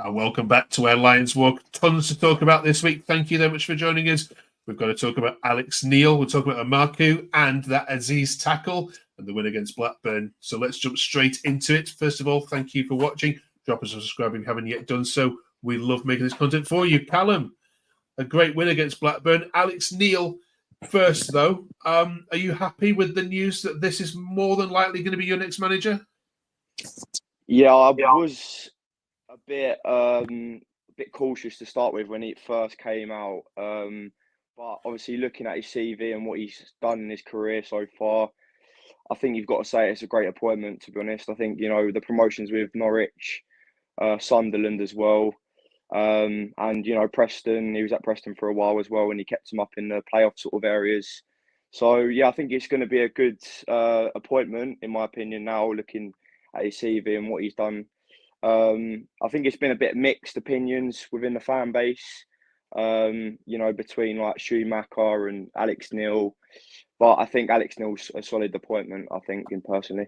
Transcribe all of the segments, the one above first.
Welcome back to our Lions Walk. Tons to talk about this week. Thank you very much for joining us. We've got to talk about Alex Neil. We'll talk about Emaku and that Aziz tackle and the win against Blackburn. So let's jump straight into it. First of all, thank you for watching. Drop us a subscribe if you haven't yet done so. We love making this content for you. Callum, a great win against Blackburn. Alex Neil, first though, are you happy with the news that this is more than likely going to be your next manager? Yeah, I was a bit cautious to start with when it first came out. But obviously looking at his CV and what he's done in his career so far, I think you've got to say it's a great appointment, to be honest. I think, the promotions with Norwich, Sunderland as well, and, Preston, he was at Preston for a while as well, and he kept him up in the playoff sort of areas. So, yeah, I think it's going to be a good appointment, in my opinion, now, looking at his CV and what he's done. I think it's been a bit mixed opinions within the fan base, between like Schumacher and Alex Neil. But I think Alex Neil's a solid appointment, I think, personally.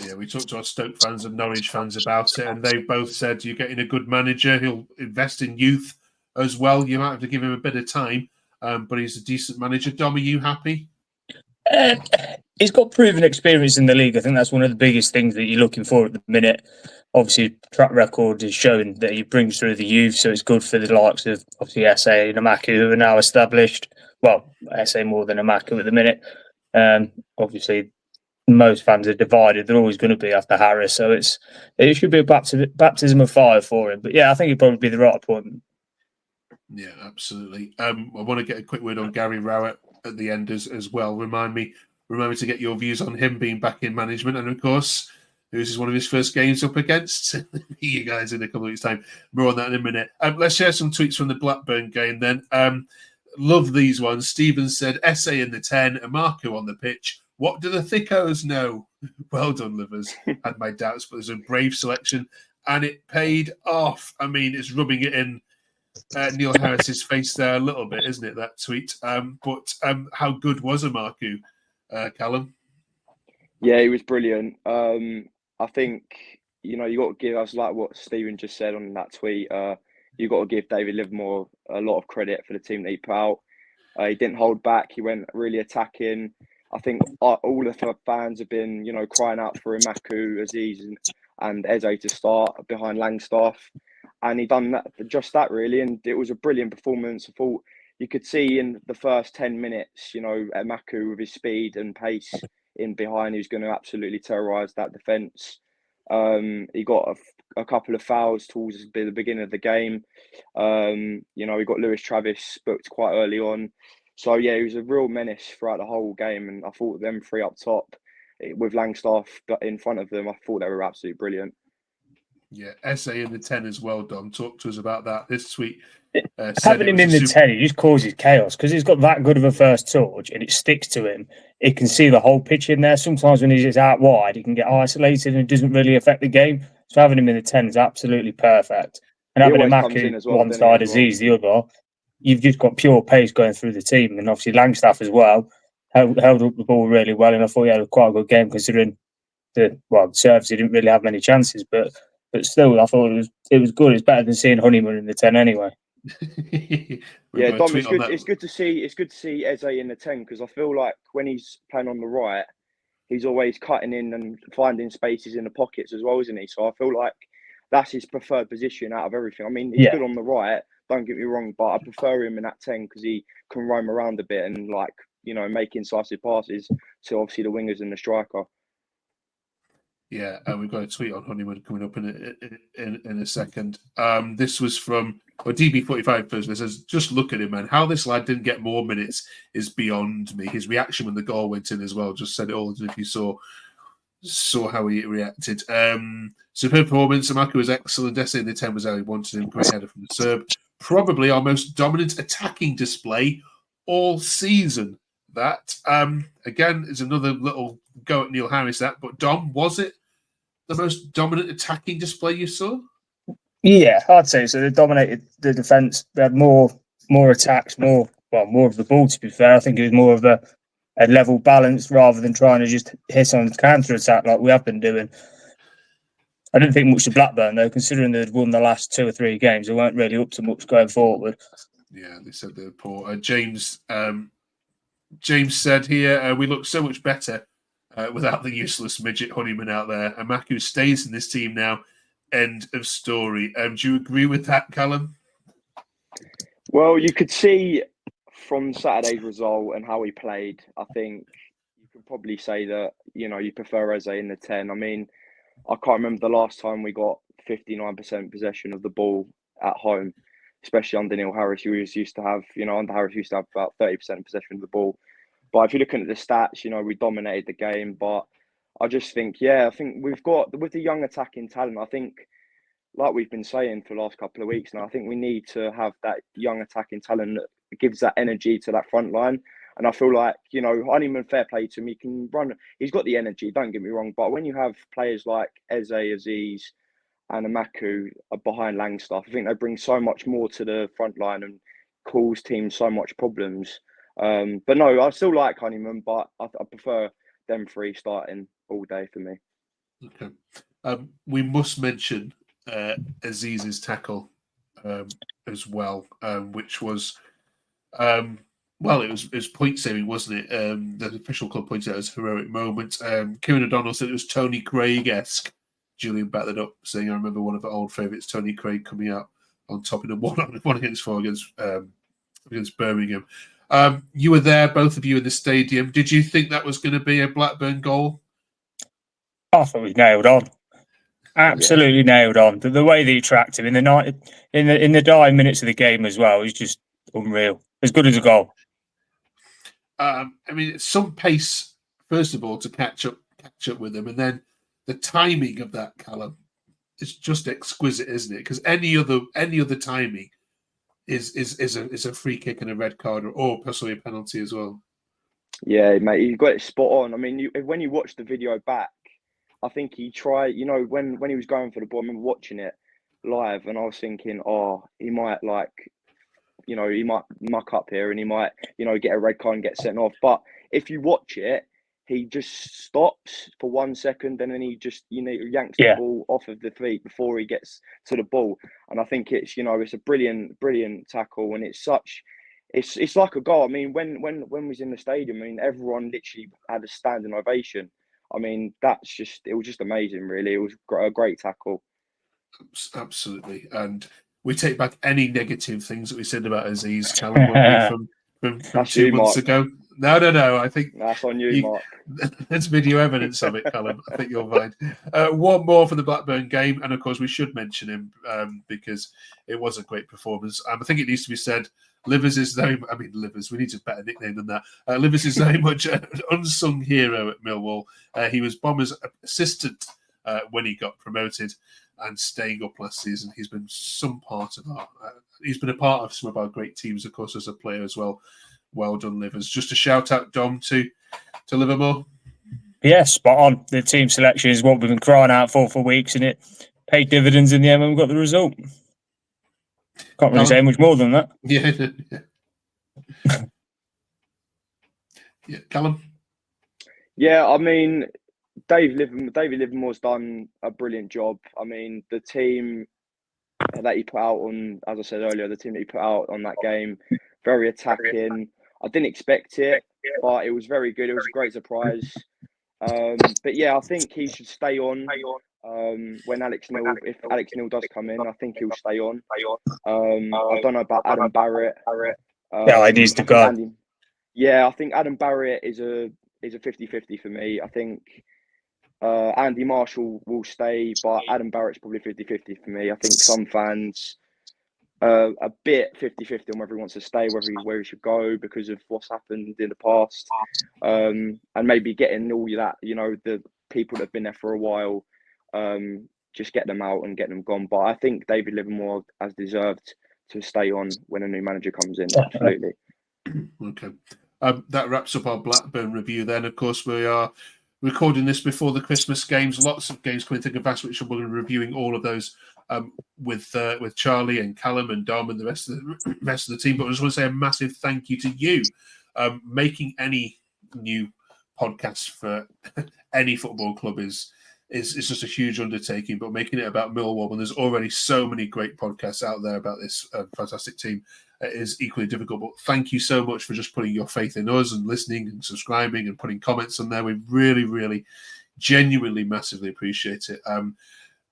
Yeah, we talked to our Stoke fans and Norwich fans about it, and they both said you're getting a good manager. He'll invest in youth as well. You might have to give him a bit of time, but he's a decent manager. Dom, are you happy? He's got proven experience in the league. I think that's one of the biggest things that you're looking for at the minute. Obviously, track record is showing that he brings through the youth, so it's good for the likes of obviously Esse and Emakhu, who are now established. Well, Esse more than Emakhu at the minute. Obviously, most fans are divided. They're always going to be after Harris, so it should be a baptism of fire for him. But yeah, I think he'd probably be the right appointment. Yeah, absolutely. I want to get a quick word on Gary Rowett at the end as well. Remind me to get your views on him being back in management, and of course, this is one of his first games up against you guys in a couple of weeks' time. More on that in a minute. Let's share some tweets from the Blackburn game then. Love these ones. Stephen said, Esse in the 10, Emaku on the pitch. What do the thickos know? Well done, Livers. Had my doubts, but there's a brave selection, and it paid off. I mean, it's rubbing it in Neil Harris's face there a little bit, isn't it, that tweet? But how good was Emaku, Callum? Yeah, he was brilliant. I think, you got to give us, like what Stephen just said on that tweet, you got to give David Livermore a lot of credit for the team that he put out. He didn't hold back. He went really attacking. I think all the fans have been, crying out for Emaku, Aziz and Eze to start behind Langstaff. And he done just that, really. And it was a brilliant performance. I thought you could see in the first 10 minutes, Emaku with his speed and pace in behind, he was going to absolutely terrorise that defence. He got a couple of fouls towards the beginning of the game. He got Lewis Travis booked quite early on. So, yeah, he was a real menace throughout the whole game. And I thought them three up top with Langstaff in front of them, I thought they were absolutely brilliant. Yeah, Esse in the 10 as well, Dom. Talk to us about that. This tweet. Having him in the 10, he just causes chaos because he's got that good of a first touch and it sticks to him. He can see the whole pitch in there. Sometimes when he's just out wide, he can get isolated and it doesn't really affect the game. So having him in the 10 is absolutely perfect. And having Emaku one side, Aziz the other, you've just got pure pace going through the team. And obviously Langstaff as well held up the ball really well. And I thought he had quite a good game considering the serves. He didn't really have many chances, but still, I thought it was good. It's better than seeing Honeyman in the 10 anyway. Yeah, Dom, it's good to see Eze in the 10 because I feel like when he's playing on the right, he's always cutting in and finding spaces in the pockets as well, isn't he? So I feel like that's his preferred position out of everything. I mean, he's good on the right, don't get me wrong, but I prefer him in that 10 because he can roam around a bit and make incisive passes to obviously the wingers and the striker. Yeah, we've got a tweet on Honeyman coming up in a second. This was from DB45 person. It says, just look at him, man. How this lad didn't get more minutes is beyond me. His reaction when the goal went in as well just said it all, as if you saw how he reacted. Superb performance. Emaku was excellent. Esse in the 10 was how he wanted him. Great header from the Serb. Probably our most dominant attacking display all season. That, again, is another little go at Neil Harris, that. But, Dom, was it the most dominant attacking display you saw? Yeah, I'd say so. They dominated the defence. They had more attacks, more of the ball, to be fair. I think it was more of a level balance rather than trying to just hit on counter-attack like we have been doing. I didn't think much of Blackburn, though, considering they'd won the last 2 or 3 games. They weren't really up to much going forward. Yeah, they said they were poor. James said here, we look so much better without the useless midget Honeyman out there. Emaku stays in this team now. End of story. Do you agree with that, Callum? Well, you could see from Saturday's result and how he played, I think you could probably say that, you prefer Eze in the 10. I mean, I can't remember the last time we got 59% possession of the ball at home, especially under Neil Harris. You used to have, under Harris used to have about 30% possession of the ball. But if you're looking at the stats, we dominated the game. But I just think, I think we've got, with the young attacking talent, I think, like we've been saying for the last couple of weeks now, I think we need to have that young attacking talent that gives that energy to that front line. And I feel like, Honeyman, fair play to him. He can run. He's got the energy, don't get me wrong. But when you have players like Eze, Aziz and Emakhu behind Langstaff, I think they bring so much more to the front line and cause teams so much problems. But no, I still like Honeyman, but I prefer them 3 starting all day for me. Okay. We must mention Aziz's tackle as well, which was, it was point saving, wasn't it? The official club pointed out as a heroic moment. Kieran O'Donnell said it was Tony Craig-esque. Julian backed that up, saying, I remember one of our old favourites, Tony Craig, coming out on top in a 1-against-4 against Birmingham. You were there, both of you, in the stadium. Did you think that was going to be a Blackburn goal? I thought we nailed on. Absolutely nailed on. The way that he tracked him in the dying minutes of the game as well is just unreal. As good as a goal. I mean, it's some pace, first of all, to catch up with him, and then the timing of that, Callum, is just exquisite, isn't it? Because any other timing is a free kick and a red card, or possibly a penalty as well. Yeah, mate, you got it spot on. I mean, when you watch the video back, I think he tried, when he was going for the ball, I remember watching it live and I was thinking, he might he might muck up here and he might, get a red card and get sent off. But if you watch it, he just stops for 1 second and then he just, yanks the ball off of the feet before he gets to the ball. And I think it's, it's a brilliant tackle and it's like a goal. I mean, when we was in the stadium, I mean, everyone literally had a standing ovation. I mean, it was just amazing, really. It was a great tackle. Absolutely. And we take back any negative things that we said about Aziz, Callum, from 2 months ago. No. I think that's on you, Mark. There's video evidence of it, Callum. I think you'll find. One more for the Blackburn game, and of course we should mention him because it was a great performance. I think it needs to be said. Livers is we need a better nickname than that. Livers is very much an unsung hero at Millwall. He was Bomber's assistant when he got promoted and staying up last season. He's been he's been a part of some of our great teams, of course, as a player as well. Well done, Livers. Just a shout out, Dom, to Livermore. Yeah, spot on. The team selection is what we've been crying out for weeks, and it paid dividends in the end when we got the result. Can't really say much more than that. Yeah, Callum? Yeah, I mean, David Livermore's done a brilliant job. I mean, the team that he put out on, as I said earlier, the team that he put out on that game, very attacking. I didn't expect it, but it was very good. It was a great surprise. But yeah, I think he should stay on. When if Alex Neil does come in, I think he'll stay on. I don't know about Adam Barrett. He needs to go. I think Adam Barrett is a 50-50 for me. I think Andy Marshall will stay, but Adam Barrett's probably 50-50 for me. I think some fans a bit 50-50 on whether he wants to stay, where he should go because of what's happened in the past, and maybe getting all that, the people that have been there for a while, just get them out and get them gone. But I think David Livermore has deserved to stay on when a new manager comes in. Absolutely. Okay. That wraps up our Blackburn review then. Of course, we are recording this before the Christmas games. Lots of games coming to Bass, which we'll be reviewing all of those with Charlie and Callum and Dom and the rest of the team. But I just want to say a massive thank you to you. Making any new podcast for any football club is is just a huge undertaking. But making it about Millwall when there's already so many great podcasts out there about this fantastic team is equally difficult. But thank you so much for just putting your faith in us and listening and subscribing and putting comments on there. We really, really, genuinely, massively appreciate it.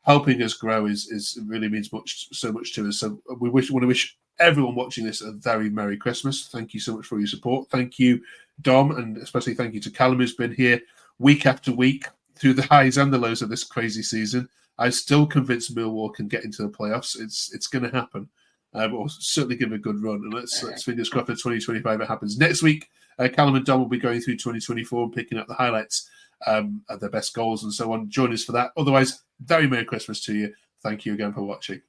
Helping us grow is really means so much to us. So we want to wish everyone watching this a very Merry Christmas. Thank you so much for your support. Thank you, Dom, and especially thank you to Callum, who's been here week after week through the highs and the lows of this crazy season. I'm still convinced Millwall can get into the playoffs. It's going to happen. We'll certainly give it a good run, and let's fingers crossed for 2025 it happens. Next week, Callum and Dom will be going through 2024 and picking up the highlights of their best goals and so on. Join us for that. Otherwise, very Merry Christmas to you. Thank you again for watching.